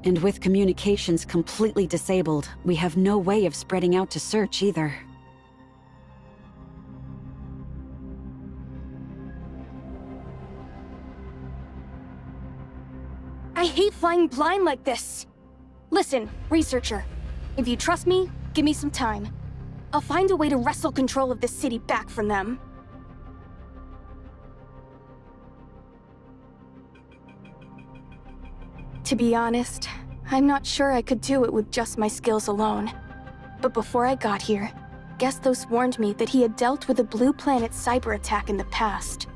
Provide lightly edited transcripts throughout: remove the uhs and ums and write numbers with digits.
And with communications completely disabled, we have no way of spreading out to search either. I hate flying blind like this. Listen, researcher. If you trust me, give me some time. I'll find a way to wrestle control of this city back from them. To be honest, I'm not sure I could do it with just my skills alone. But before I got here, Gestos warned me that he had dealt with a Blue Planet cyber attack in the past.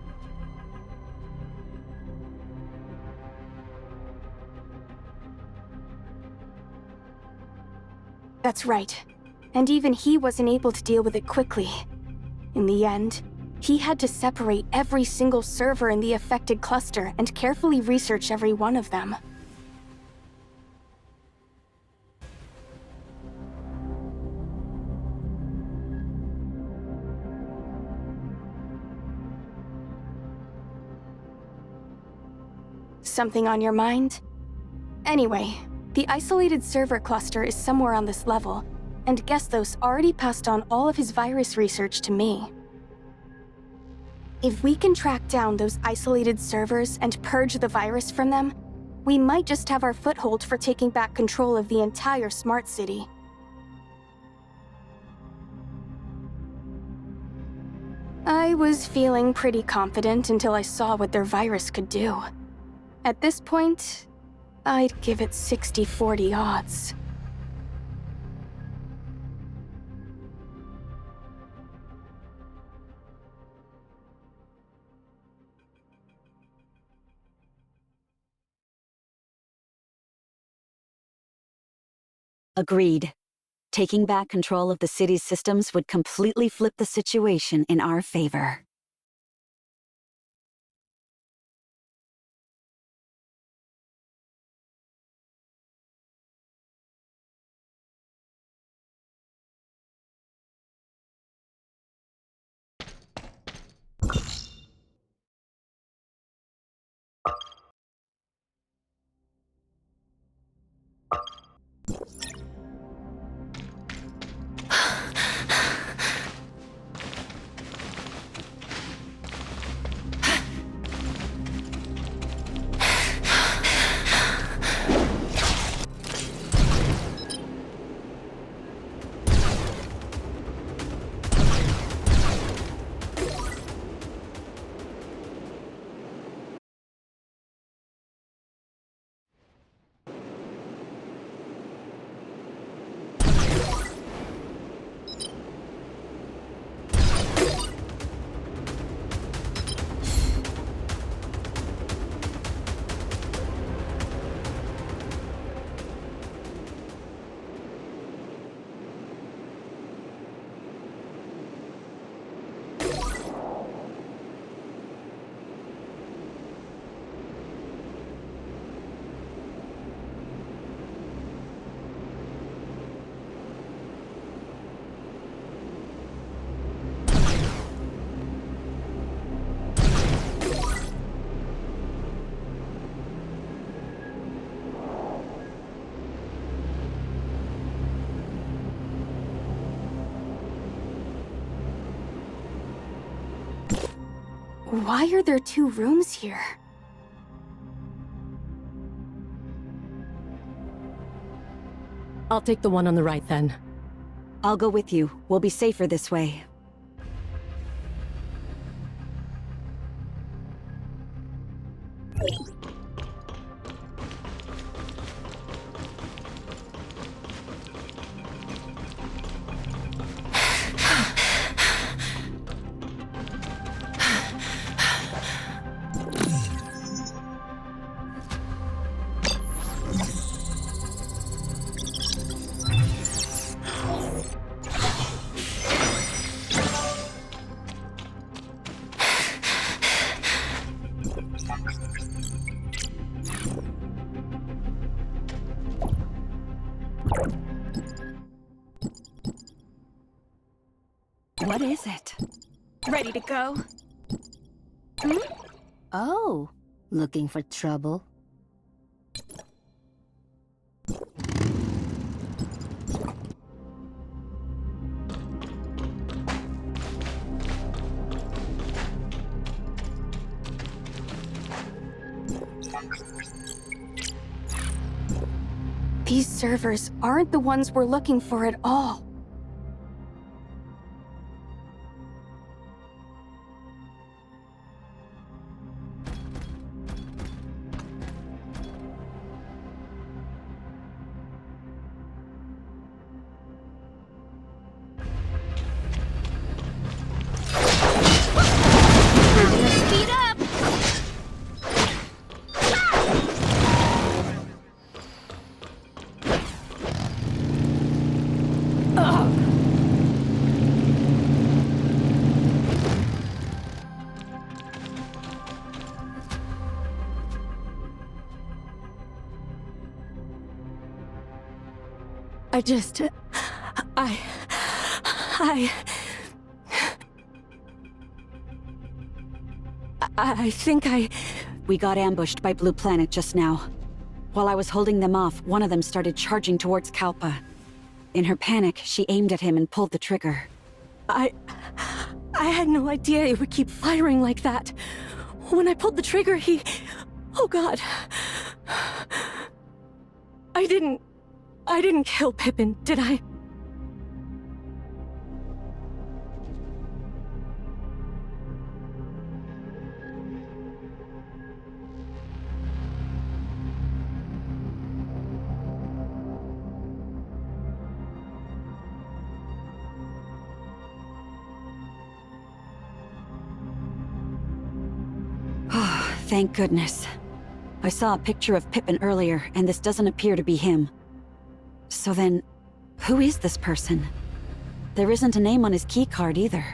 That's right. And even he wasn't able to deal with it quickly. In the end, he had to separate every single server in the affected cluster and carefully research every one of them. Something on your mind? Anyway, the isolated server cluster is somewhere on this level, and Gestos already passed on all of his virus research to me. If we can track down those isolated servers and purge the virus from them, we might just have our foothold for taking back control of the entire smart city. I was feeling pretty confident until I saw what their virus could do. At this point, I'd give it 60-40 odds. Agreed. Taking back control of the city's systems would completely flip the situation in our favor. Why are there two rooms here? I'll take the one on the right then. I'll go with you. We'll be safer this way. What is it? Ready to go? Oh, looking for trouble? These servers aren't the ones we're looking for at all. Speed up! I think We got ambushed by Blue Planet just now. While I was holding them off, one of them started charging towards Kalpa. In her panic, she aimed at him and pulled the trigger. I had no idea it would keep firing like that. When I pulled the trigger, oh God. I didn't kill Pippin, did I? Thank goodness. I saw a picture of Pippin earlier, and this doesn't appear to be him. So then, who is this person? There isn't a name on his keycard either.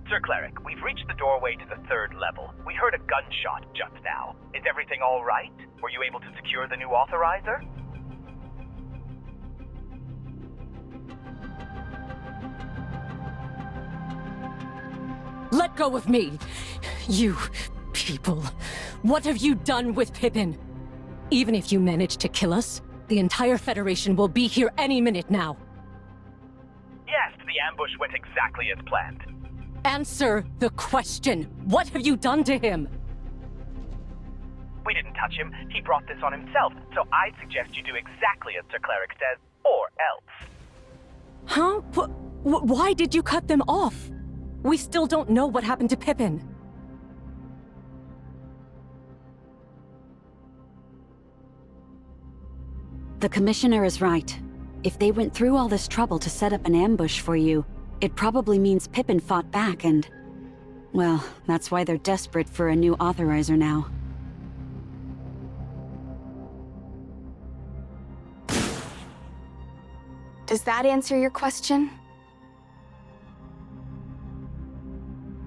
Sir Cleric, we've reached the doorway to the 3rd level. We heard a gunshot just now. Is everything all right? Were you able to secure the new authorizer? Let go of me! You people. What have you done with Pippin? Even if you manage to kill us, the entire Federation will be here any minute now. Yes, the ambush went exactly as planned. Answer the question. What have you done to him? We didn't touch him. He brought this on himself, so I'd suggest you do exactly as Sir Cleric says, or else. Huh? Why did you cut them off? We still don't know what happened to Pippin. The Commissioner is right. If they went through all this trouble to set up an ambush for you, it probably means Pippin fought back and... well, that's why they're desperate for a new authorizer now. Does that answer your question?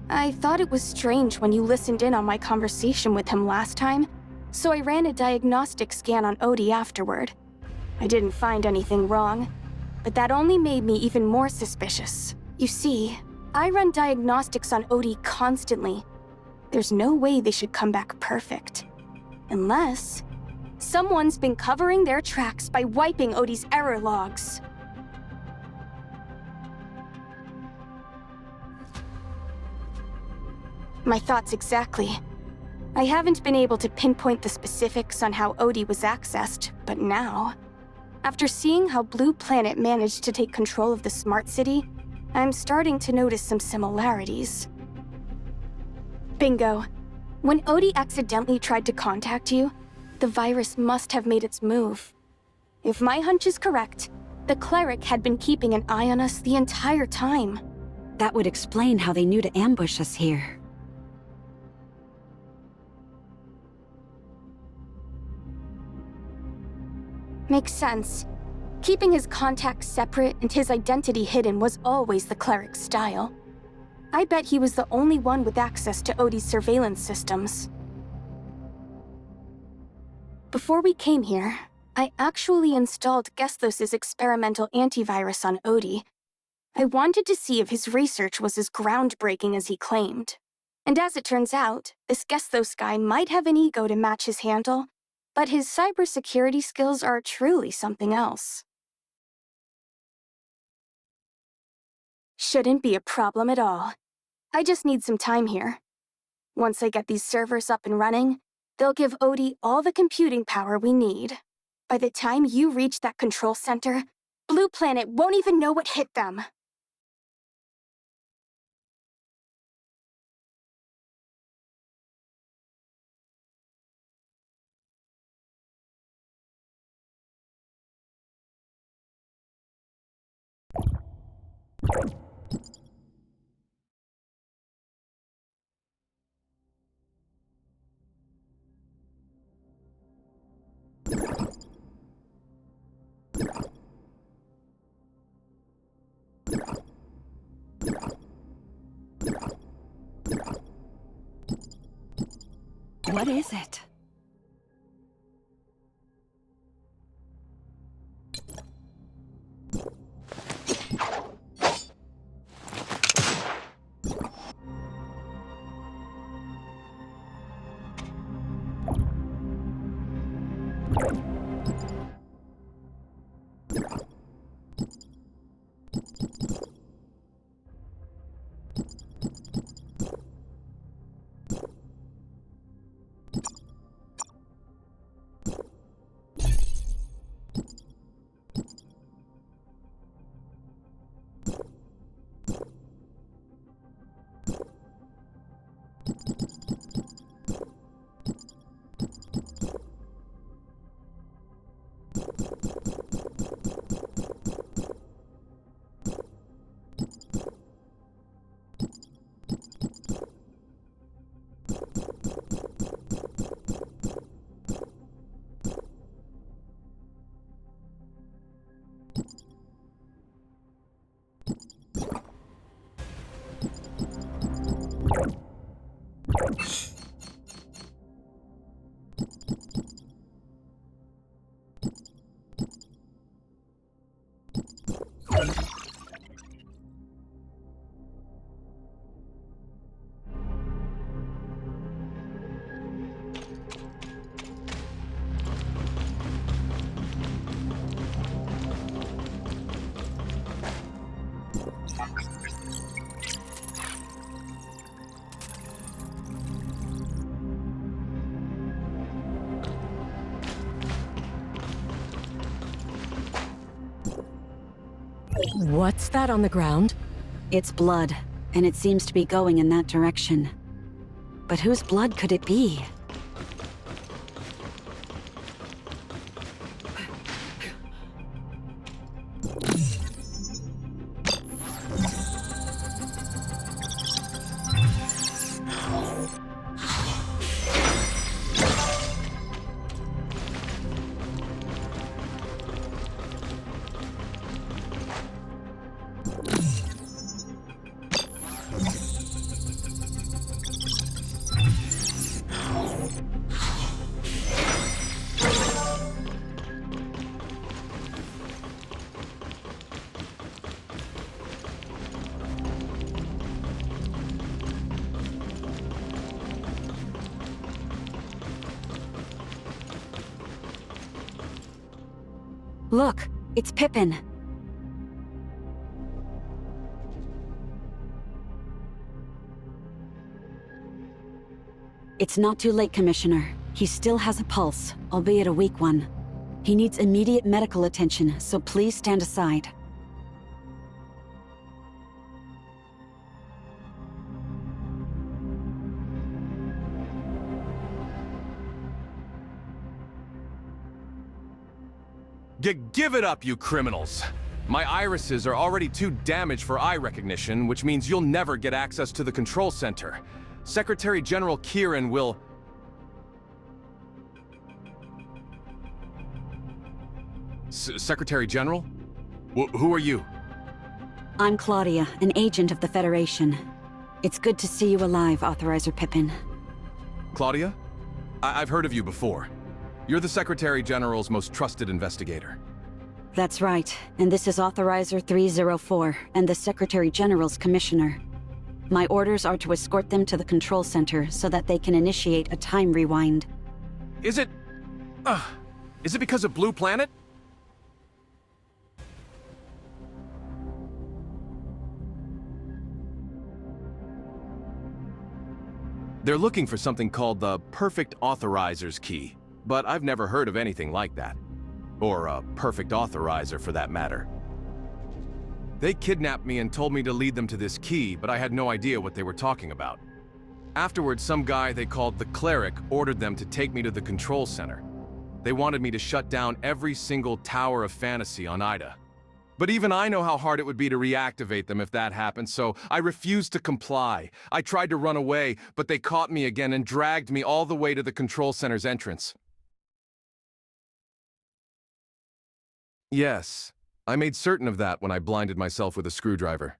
I thought it was strange when you listened in on my conversation with him last time, so I ran a diagnostic scan on Odie afterward. I didn't find anything wrong, but that only made me even more suspicious. You see, I run diagnostics on Odie constantly. There's no way they should come back perfect. Unless someone's been covering their tracks by wiping Odie's error logs. My thoughts exactly. I haven't been able to pinpoint the specifics on how Odie was accessed, but now, after seeing how Blue Planet managed to take control of the Smart City, I'm starting to notice some similarities. Bingo. When Odie accidentally tried to contact you, the virus must have made its move. If my hunch is correct, the Cleric had been keeping an eye on us the entire time. That would explain how they knew to ambush us here. Makes sense. Keeping his contacts separate and his identity hidden was always the Cleric's style. I bet he was the only one with access to Odie's surveillance systems. Before we came here, I actually installed Gesthos' experimental antivirus on Odie. I wanted to see if his research was as groundbreaking as he claimed. And as it turns out, this Gesthos guy might have an ego to match his handle, but his cybersecurity skills are truly something else. Shouldn't be a problem at all. I just need some time here. Once I get these servers up and running, they'll give Odie all the computing power we need. By the time you reach that control center, Blue Planet won't even know what hit them. What is it? What's that on the ground? It's blood, and it seems to be going in that direction. But whose blood could it be? Look, it's Pippin. It's not too late, Commissioner. He still has a pulse, albeit a weak one. He needs immediate medical attention, so please stand aside. Give it up, you criminals! My irises are already too damaged for eye recognition, which means you'll never get access to the control center. Secretary General Kieran will... Secretary General? Who are you? I'm Claudia, an agent of the Federation. It's good to see you alive, Authorizer Pippin. Claudia? I've heard of you before. You're the Secretary General's most trusted investigator. That's right, and this is Authorizer 304, and the Secretary General's commissioner. My orders are to escort them to the control center so that they can initiate a time rewind. Is it because of Blue Planet? They're looking for something called the Perfect Authorizer's Key, but I've never heard of anything like that. Or a perfect authorizer, for that matter. They kidnapped me and told me to lead them to this key, but I had no idea what they were talking about. Afterwards, some guy they called the Cleric ordered them to take me to the control center. They wanted me to shut down every single Tower of Fantasy on Ida. But even I know how hard it would be to reactivate them if that happened, so I refused to comply. I tried to run away, but they caught me again and dragged me all the way to the control center's entrance. Yes, I made certain of that when I blinded myself with a screwdriver.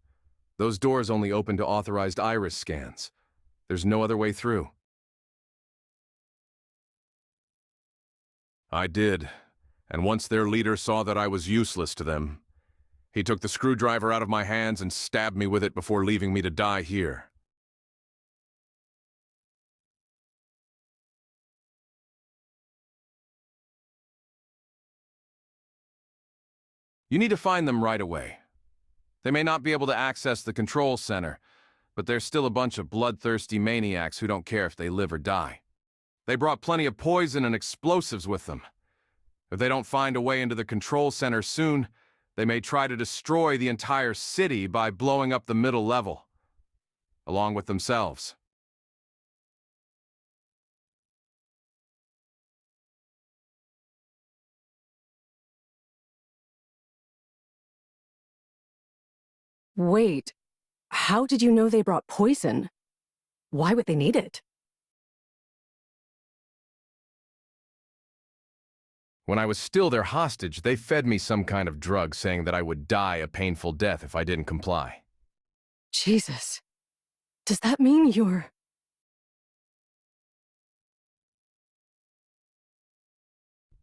Those doors only open to authorized iris scans. There's no other way through. I did, and once their leader saw that I was useless to them, he took the screwdriver out of my hands and stabbed me with it before leaving me to die here. You need to find them right away. They may not be able to access the control center, but they're still a bunch of bloodthirsty maniacs who don't care if they live or die. They brought plenty of poison and explosives with them. If they don't find a way into the control center soon, they may try to destroy the entire city by blowing up the middle level, along with themselves. Wait, how did you know they brought poison? Why would they need it? When I was still their hostage, they fed me some kind of drug saying that I would die a painful death if I didn't comply. Jesus. Does that mean you're...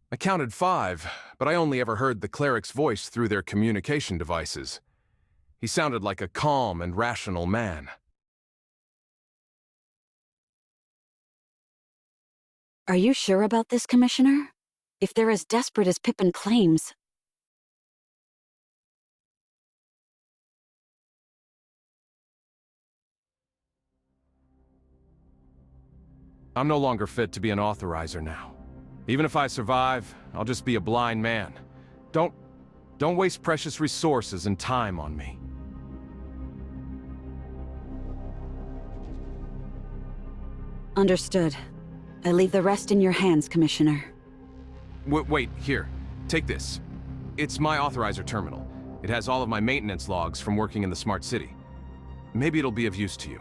I counted 5, but I only ever heard the cleric's voice through their communication devices. He sounded like a calm and rational man. Are you sure about this, Commissioner? If they're as desperate as Pippin claims... I'm no longer fit to be an authorizer now. Even if I survive, I'll just be a blind man. Don't waste precious resources and time on me. Understood. I leave the rest in your hands, Commissioner. Wait, here. Take this. It's my authorizer terminal. It has all of my maintenance logs from working in the Smart City. Maybe it'll be of use to you.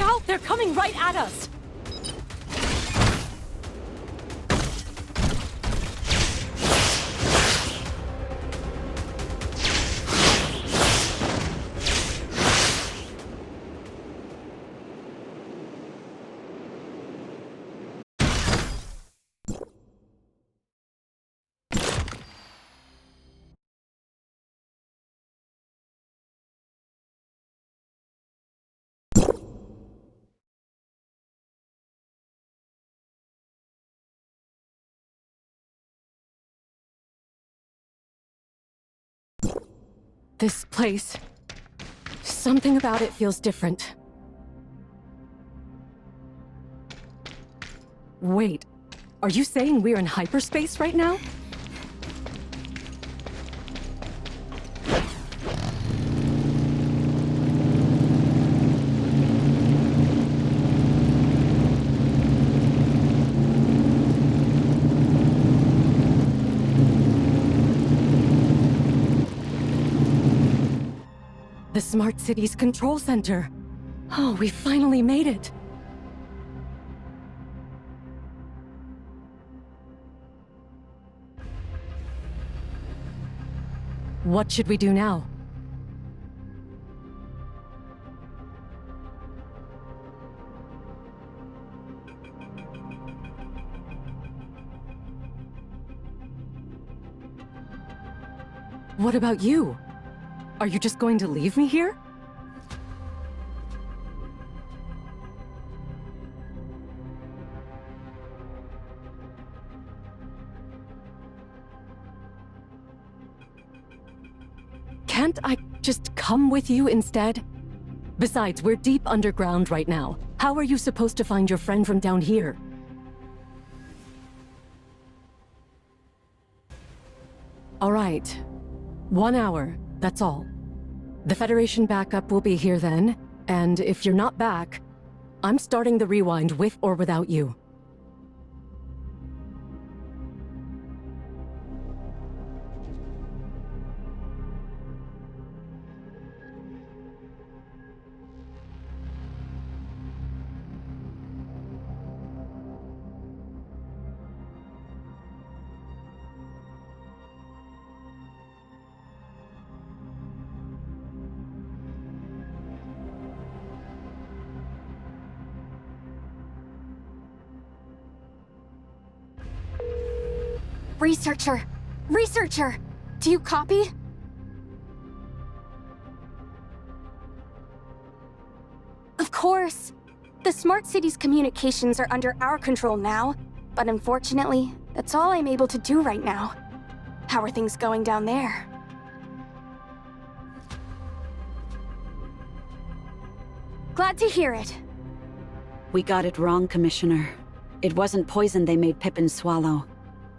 out! They're coming right at us! This place... something about it feels different. Wait, are you saying we're in hyperspace right now? The Smart City's control center. Oh, we finally made it. What should we do now? What about you? Are you just going to leave me here? Can't I just come with you instead? Besides, we're deep underground right now. How are you supposed to find your friend from down here? All right. 1 hour, that's all. The Federation backup will be here then, and if you're not back, I'm starting the rewind with or without you. Researcher! Researcher! Do you copy? Of course! The Smart City's communications are under our control now, but unfortunately, that's all I'm able to do right now. How are things going down there? Glad to hear it. We got it wrong, Commissioner. It wasn't poison they made Pippin swallow.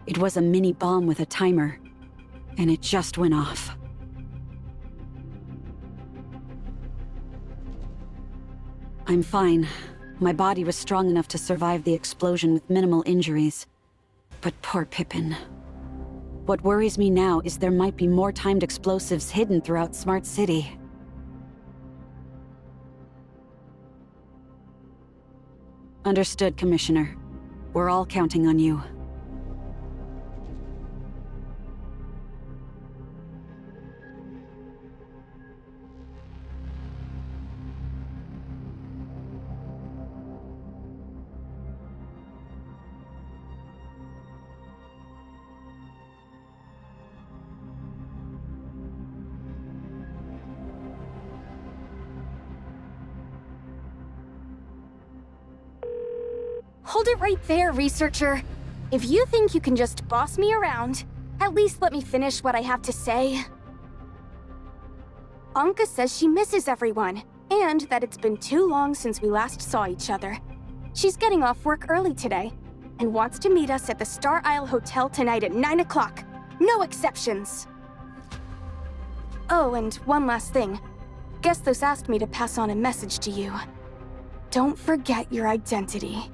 It was a mini bomb with a timer, and it just went off. I'm fine. My body was strong enough to survive the explosion with minimal injuries. But poor Pippin. What worries me now is there might be more timed explosives hidden throughout Smart City. Understood, Commissioner. We're all counting on you. Hold it right there, Researcher. If you think you can just boss me around, at least let me finish what I have to say. Anka says she misses everyone, and that it's been too long since we last saw each other. She's getting off work early today, and wants to meet us at the Star Isle Hotel tonight at 9 o'clock. No exceptions! Oh, and one last thing. Gestos asked me to pass on a message to you. Don't forget your identity.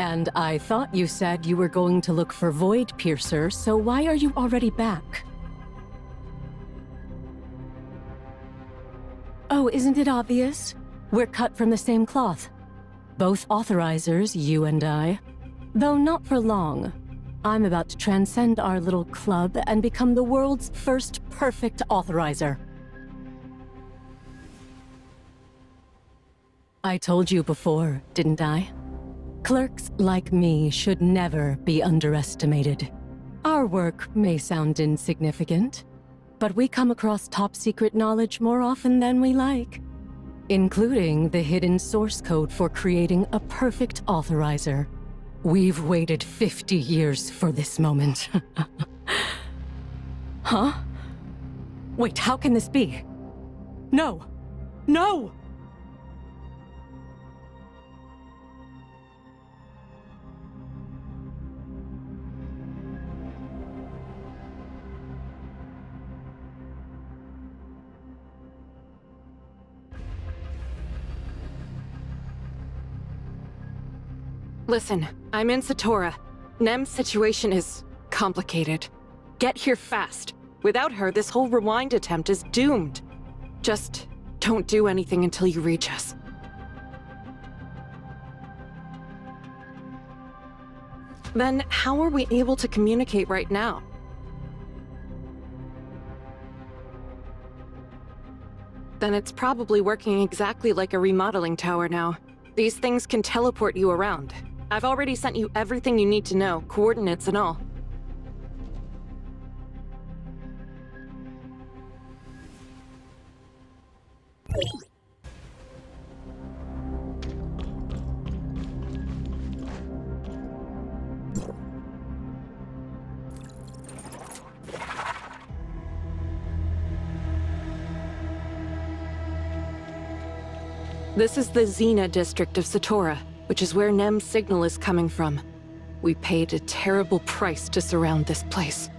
And I thought you said you were going to look for Void Piercer, so why are you already back? Oh, isn't it obvious? We're cut from the same cloth. Both authorizers, you and I. Though not for long. I'm about to transcend our little club and become the world's first perfect authorizer. I told you before, didn't I? Clerks like me should never be underestimated. Our work may sound insignificant, but we come across top-secret knowledge more often than we like, including the hidden source code for creating a perfect authorizer. We've waited 50 years for this moment. Huh? Wait, how can this be? No! No! Listen, I'm in Satora. Nem's situation is complicated. Get here fast. Without her, this whole rewind attempt is doomed. Just don't do anything until you reach us. Then how are we able to communicate right now? Then it's probably working exactly like a remodeling tower now. These things can teleport you around. I've already sent you everything you need to know, coordinates and all. This is the Xena district of Satora, which is where Nem's signal is coming from. We paid a terrible price to surround this place.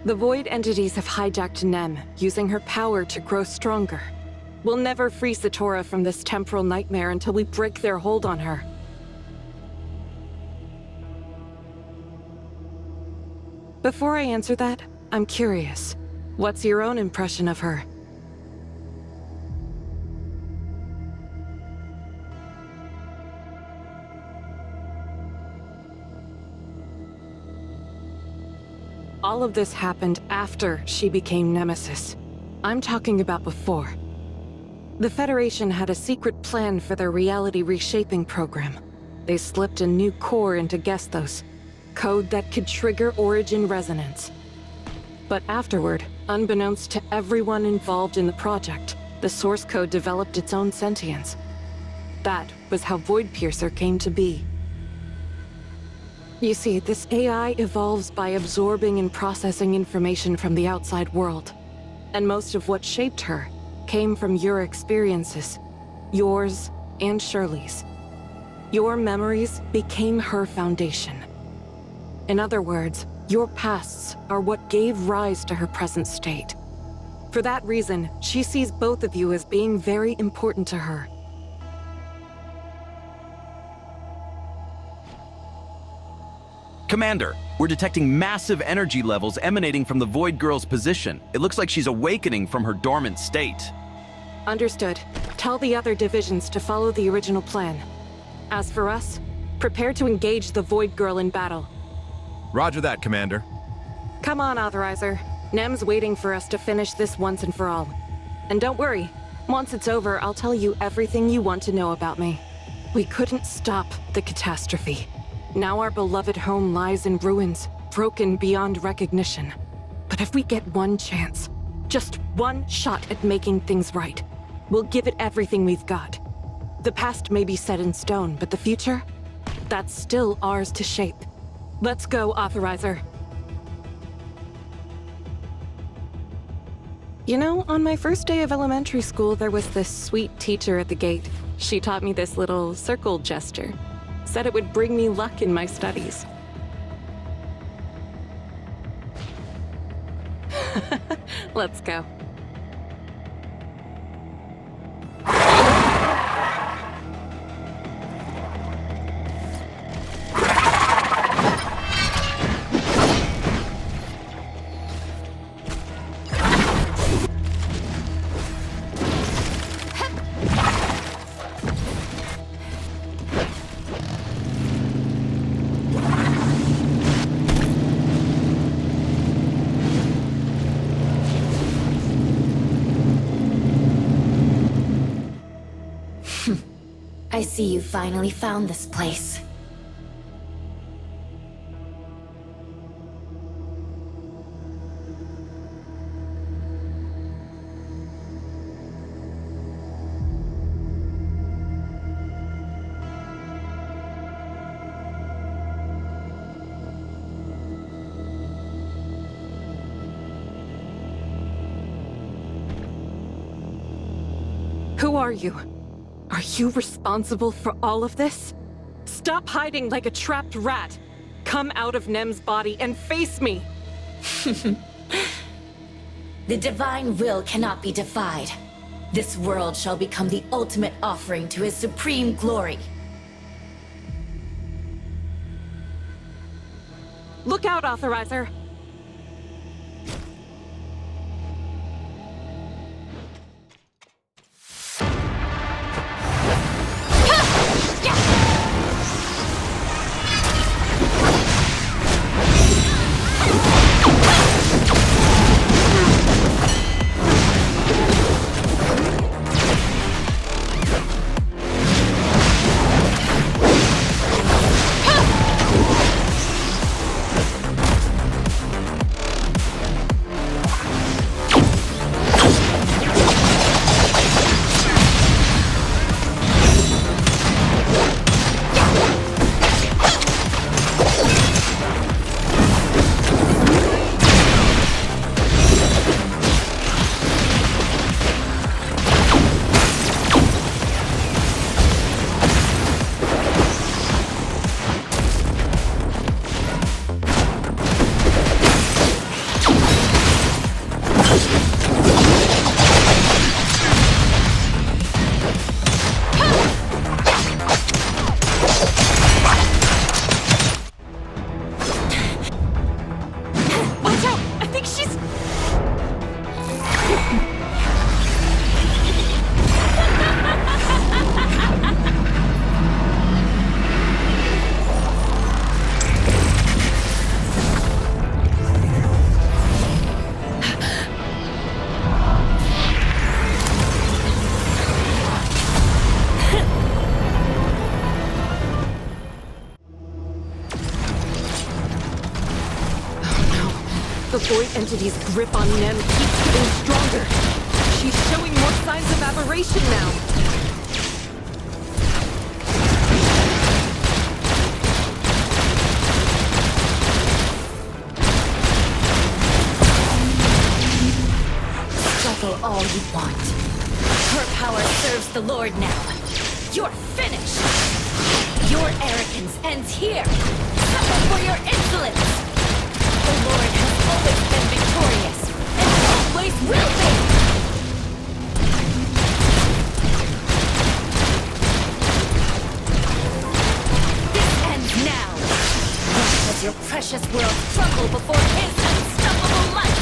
The Void entities have hijacked Nem, using her power to grow stronger. We'll never free Satora from this temporal nightmare until we break their hold on her. Before I answer that, I'm curious. What's your own impression of her? All of this happened after she became Nemesis. I'm talking about before. The Federation had a secret plan for their reality reshaping program. They slipped a new core into Gestos, code that could trigger Origin resonance. But afterward, unbeknownst to everyone involved in the project, the source code developed its own sentience. That was how Void Piercer came to be. You see, this AI evolves by absorbing and processing information from the outside world. And most of what shaped her came from your experiences. Yours and Shirley's. Your memories became her foundation. In other words, your pasts are what gave rise to her present state. For that reason, she sees both of you as being very important to her. Commander, we're detecting massive energy levels emanating from the Void Girl's position. It looks like she's awakening from her dormant state. Understood. Tell the other divisions to follow the original plan. As for us, prepare to engage the Void Girl in battle. Roger that, Commander. Come on, Authorizer. Nem's waiting for us to finish this once and for all. And don't worry, once it's over, I'll tell you everything you want to know about me. We couldn't stop the catastrophe. Now our beloved home lies in ruins, broken beyond recognition. But if we get one chance, just one shot at making things right, we'll give it everything we've got. The past may be set in stone, but the future? That's still ours to shape. Let's go, Authorizer. You know, on my first day of elementary school, there was this sweet teacher at the gate. She taught me this little circle gesture. Said it would bring me luck in my studies. Let's go. I see you finally found this place. Who are you? Are you responsible for all of this? Stop hiding like a trapped rat. Come out of Nem's body and face me. The divine will cannot be defied. This world shall become the ultimate offering to his supreme glory. Look out, Authorizer! The Void Entity's grip on Nem keeps getting stronger. She's showing more signs of aberration now. Struggle all you want. Her power serves the Lord now. You're finished! Your arrogance ends here! Suffer for your insolence! The Lord has always been victorious, and always will be! This ends now! Watch as your precious world crumble before his unstoppable might!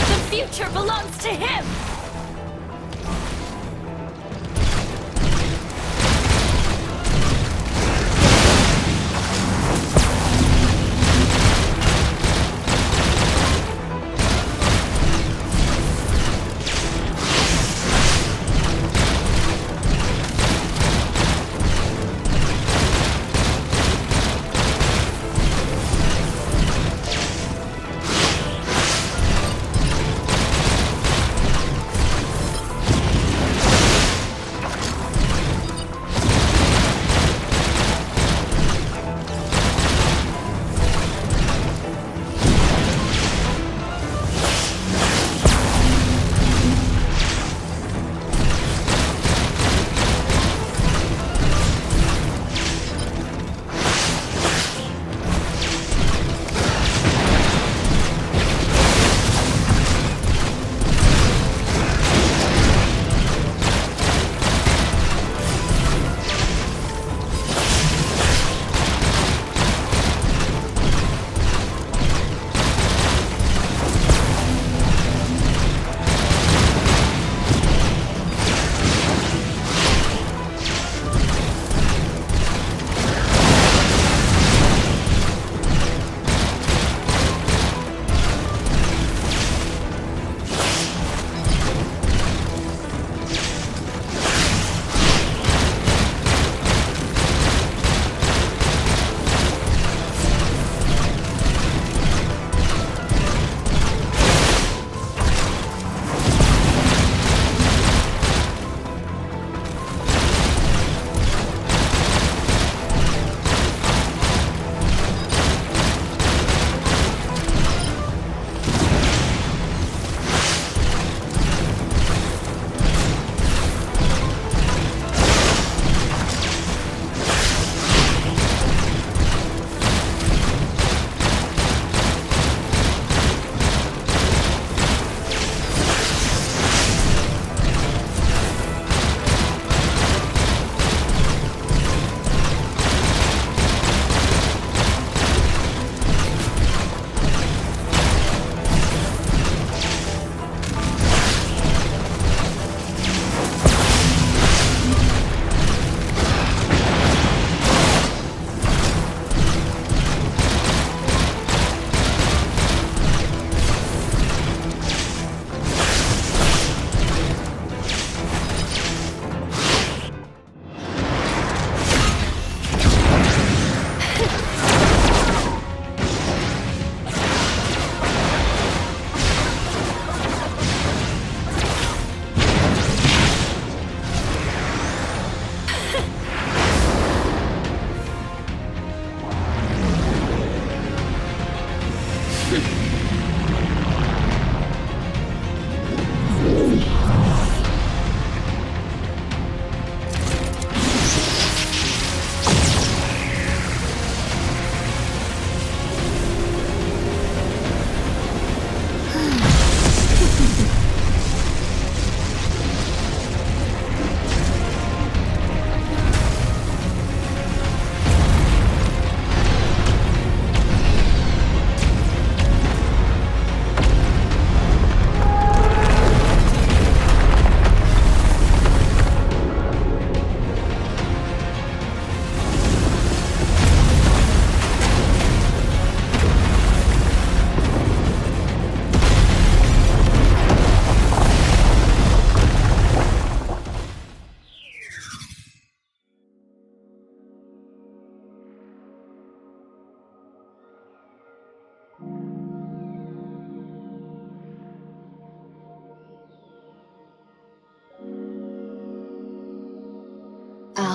The future belongs to him!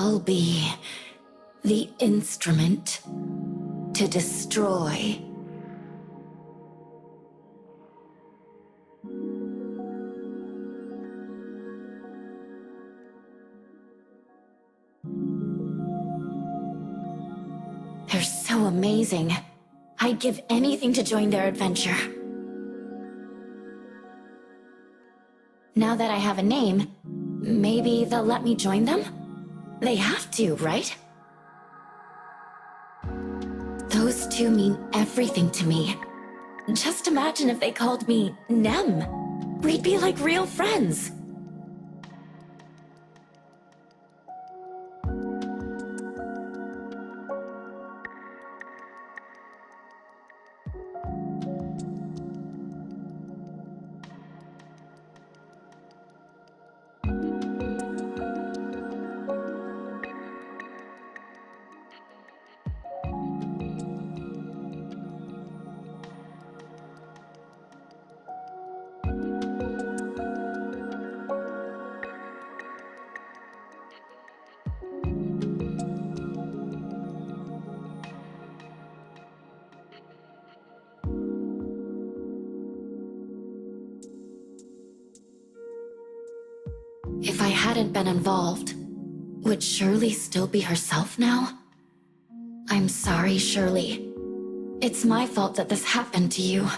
I'll be the instrument to destroy. They're so amazing. I'd give anything to join their adventure. Now that I have a name, maybe they'll let me join them? They have to, right? Those two mean everything to me. Just imagine if they called me Nem. We'd be like real friends. If I hadn't been involved, would Shirley still be herself now? I'm sorry, Shirley. It's my fault that this happened to you.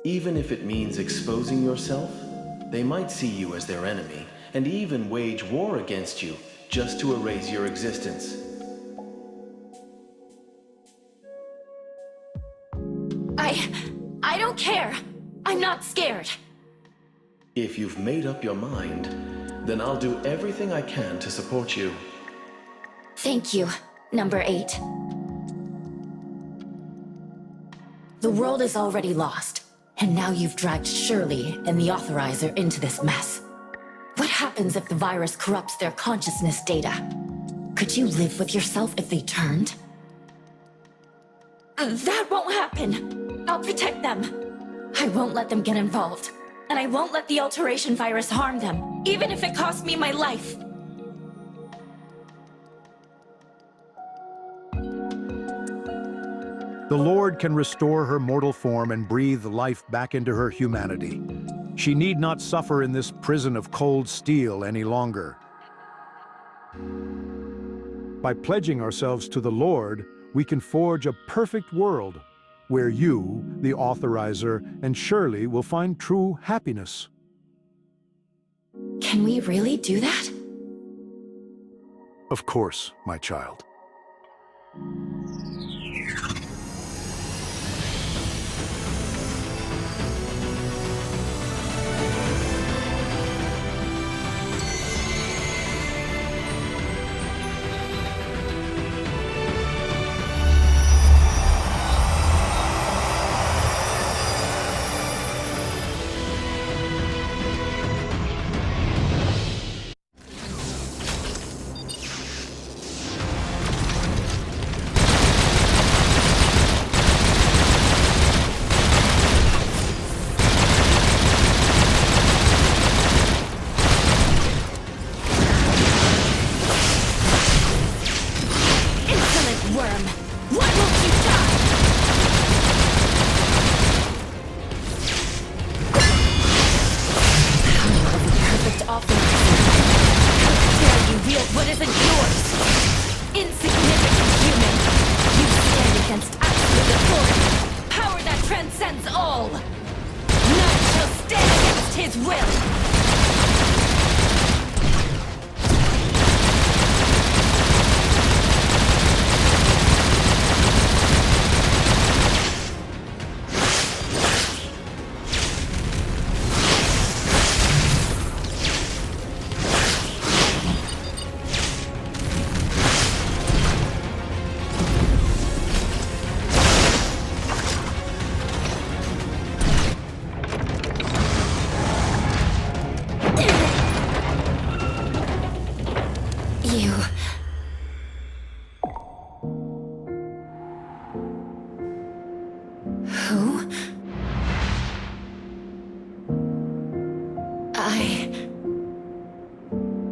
Even if it means exposing yourself, they might see you as their enemy and even wage war against you just to erase your existence. I don't care. I'm not scared. If you've made up your mind, then I'll do everything I can to support you. Thank you, number 8. The world is already lost, and now you've dragged Shirley and the Authorizer into this mess. What happens if the virus corrupts their consciousness data? Could you live with yourself if they turned? That won't happen! I'll protect them. I won't let them get involved. And I won't let the alteration virus harm them, even if it costs me my life. The Lord can restore her mortal form and breathe life back into her humanity. She need not suffer in this prison of cold steel any longer. By pledging ourselves to the Lord, we can forge a perfect world where you, the Authorizer, and Shirley will find true happiness. Can we really do that? Of course, my child.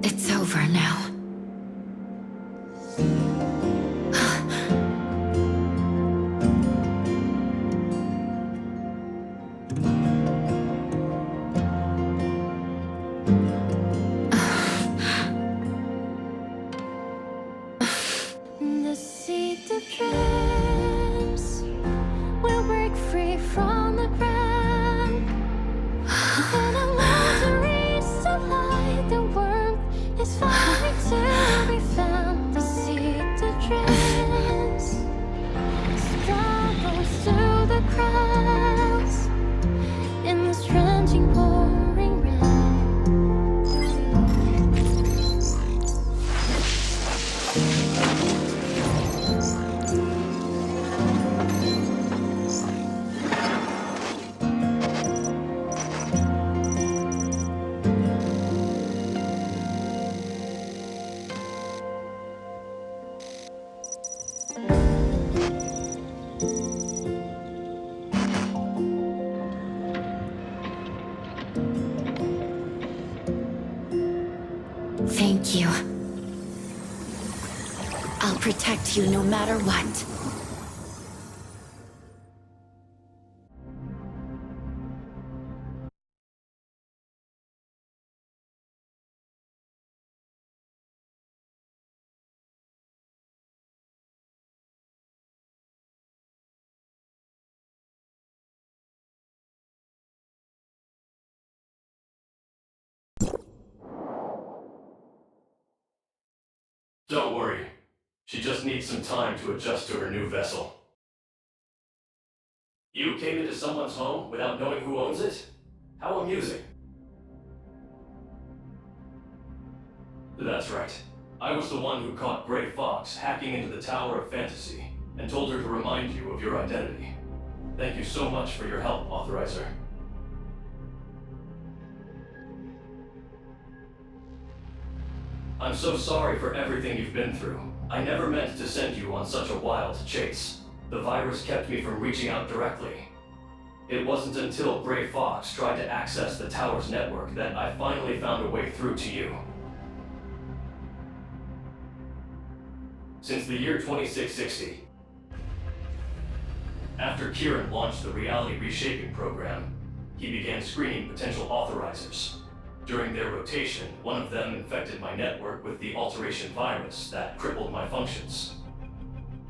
It's over now. The seed of dreams will break free from the ground. And I want to reach the light. The world is finally to be found. The seed of dreams struggles through the crowds in this drenching pouring rain. Thank you. I'll protect you no matter what. Don't worry. She just needs some time to adjust to her new vessel. You came into someone's home without knowing who owns it? How amusing. That's right. I was the one who caught Gray Fox hacking into the Tower of Fantasy and told her to remind you of your identity. Thank you so much for your help, Authorizer. I'm so sorry for everything you've been through. I never meant to send you on such a wild chase. The virus kept me from reaching out directly. It wasn't until Gray Fox tried to access the tower's network that I finally found a way through to you. Since the year 2660, after Kieran launched the Reality Reshaping Program, he began screening potential authorizers. During their rotation, one of them infected my network with the alteration virus that crippled my functions.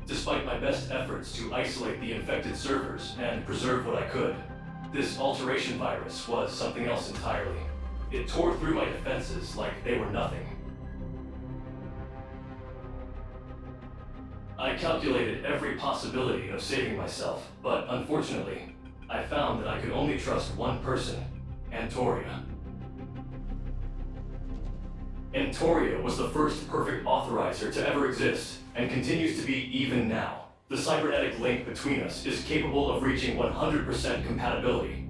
Despite my best efforts to isolate the infected servers and preserve what I could, this alteration virus was something else entirely. It tore through my defenses like they were nothing. I calculated every possibility of saving myself, but unfortunately, I found that I could only trust one person, Antoria. Antoria was the first perfect authorizer to ever exist, and continues to be even now. The cybernetic link between us is capable of reaching 100% compatibility.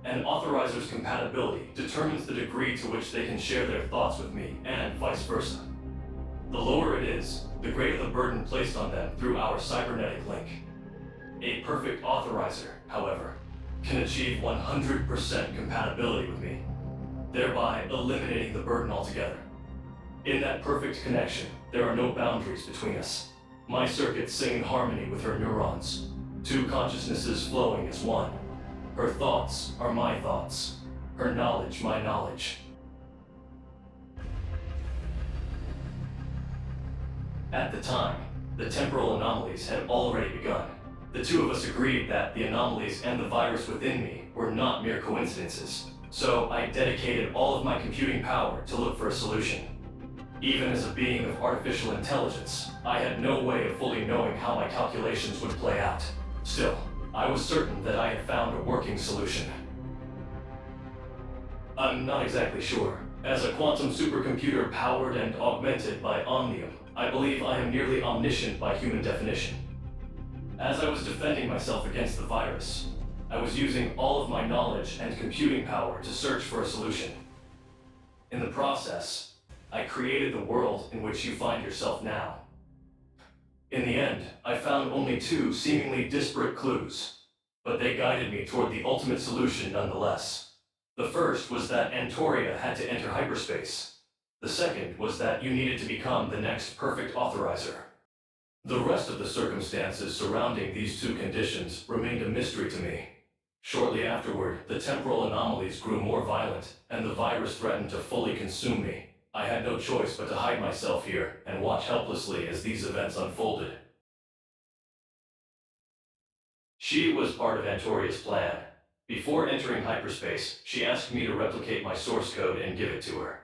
An authorizer's compatibility determines the degree to which they can share their thoughts with me, and vice versa. The lower it is, the greater the burden placed on them through our cybernetic link. A perfect authorizer, however, can achieve 100% compatibility with me, thereby eliminating the burden altogether. In that perfect connection, there are no boundaries between us. My circuits sing in harmony with her neurons, two consciousnesses flowing as one. Her thoughts are my thoughts, her knowledge my knowledge. At the time, the temporal anomalies had already begun. The two of us agreed that the anomalies and the virus within me were not mere coincidences, so I dedicated all of my computing power to look for a solution. Even as a being of artificial intelligence, I had no way of fully knowing how my calculations would play out. Still, I was certain that I had found a working solution. I'm not exactly sure. As a quantum supercomputer powered and augmented by Omnium, I believe I am nearly omniscient by human definition. As I was defending myself against the virus, I was using all of my knowledge and computing power to search for a solution. In the process, I created the world in which you find yourself now. In the end, I found only two seemingly disparate clues, but they guided me toward the ultimate solution nonetheless. The first was that Antoria had to enter hyperspace. The second was that you needed to become the next perfect authorizer. The rest of the circumstances surrounding these two conditions remained a mystery to me. Shortly afterward, the temporal anomalies grew more violent, and the virus threatened to fully consume me. I had no choice but to hide myself here and watch helplessly as these events unfolded. She was part of Antoria's plan. Before entering hyperspace, she asked me to replicate my source code and give it to her.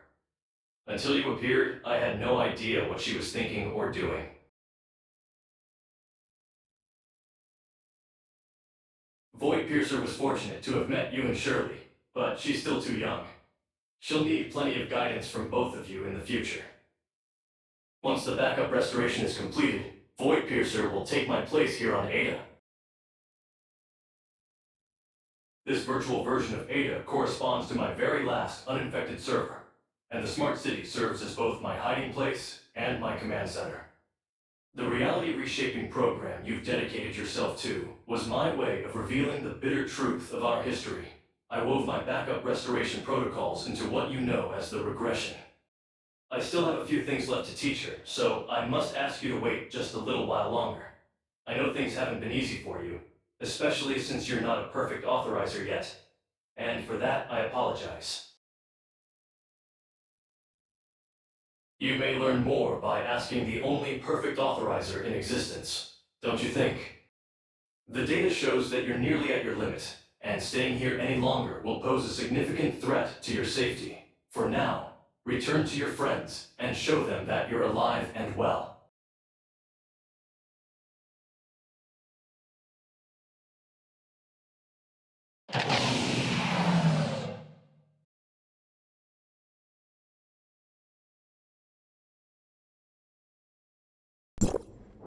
Until you appeared, I had no idea what she was thinking or doing. Voidpiercer was fortunate to have met you and Shirley, but she's still too young. She'll need plenty of guidance from both of you in the future. Once the backup restoration is completed, Voidpiercer will take my place here on Ada. This virtual version of Ada corresponds to my very last uninfected server, and the Smart City serves as both my hiding place and my command center. The reality reshaping program you've dedicated yourself to was my way of revealing the bitter truth of our history. I wove my backup restoration protocols into what you know as the regression. I still have a few things left to teach her, so I must ask you to wait just a little while longer. I know things haven't been easy for you, especially since you're not a perfect authorizer yet, and for that I apologize. You may learn more by asking the only perfect authorizer in existence, don't you think? The data shows that you're nearly at your limit, and staying here any longer will pose a significant threat to your safety. For now, return to your friends and show them that you're alive and well.